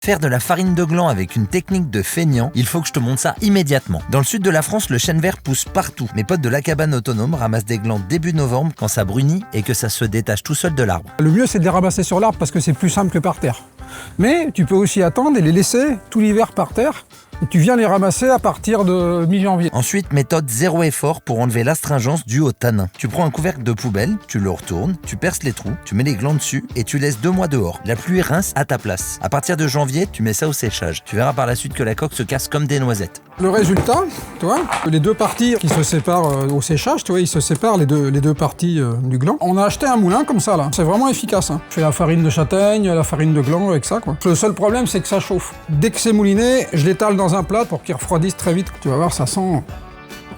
Faire de la farine de gland avec une technique de feignant, il faut que je te montre ça immédiatement. Dans le sud de la France, le chêne vert pousse partout. Mes potes de la cabane autonome ramassent des glands début novembre quand ça brunit et que ça se détache tout seul de l'arbre. Le mieux, c'est de les ramasser sur l'arbre parce que c'est plus simple que par terre. Mais tu peux aussi attendre et les laisser tout l'hiver par terre. Et tu viens les ramasser à partir de mi-janvier. Ensuite, méthode zéro effort pour enlever l'astringence due au tanin. Tu prends un couvercle de poubelle, tu le retournes, tu perces les trous, tu mets les glands dessus et tu laisses 2 mois dehors. La pluie rince à ta place. À partir de janvier, tu mets ça au séchage. Tu verras par la suite que la coque se casse comme des noisettes. Le résultat, tu vois, les deux parties qui se séparent au séchage, tu vois, ils se séparent les deux parties du gland. On a acheté un moulin comme ça là, c'est vraiment efficace. Je fais la farine de châtaigne, la farine de gland avec ça quoi. Le seul problème c'est que ça chauffe. Dès que c'est mouliné, je l'étale dans un plat pour qu'il refroidisse très vite. Tu vas voir, ça sent...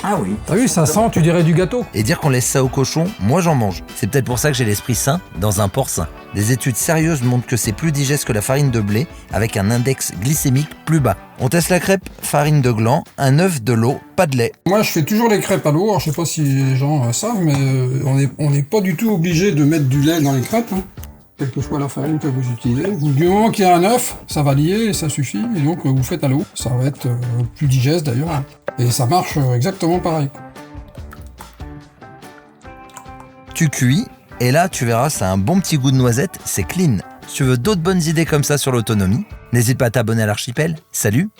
Ah oui. T'as vu, ça sent, tu dirais, du gâteau. Et dire qu'on laisse ça au cochon, moi j'en mange. C'est peut-être pour ça que j'ai l'esprit sain dans un porc sain. Des études sérieuses montrent que c'est plus digeste que la farine de blé, avec un index glycémique plus bas. On teste la crêpe, farine de gland, un œuf, de l'eau, pas de lait. Moi je fais toujours les crêpes à l'eau, alors je sais pas si les gens savent, mais on n'est pas du tout obligé de mettre du lait dans les crêpes. Quelle que soit la farine que vous utilisez. Du moment qu'il y a un œuf, ça va lier et ça suffit, et donc vous faites à l'eau. Ça va être plus digeste d'ailleurs, et ça marche exactement pareil. Tu cuis, et là tu verras, ça a un bon petit goût de noisette, c'est clean. Si tu veux d'autres bonnes idées comme ça sur l'autonomie, n'hésite pas à t'abonner à l'archipel. Salut!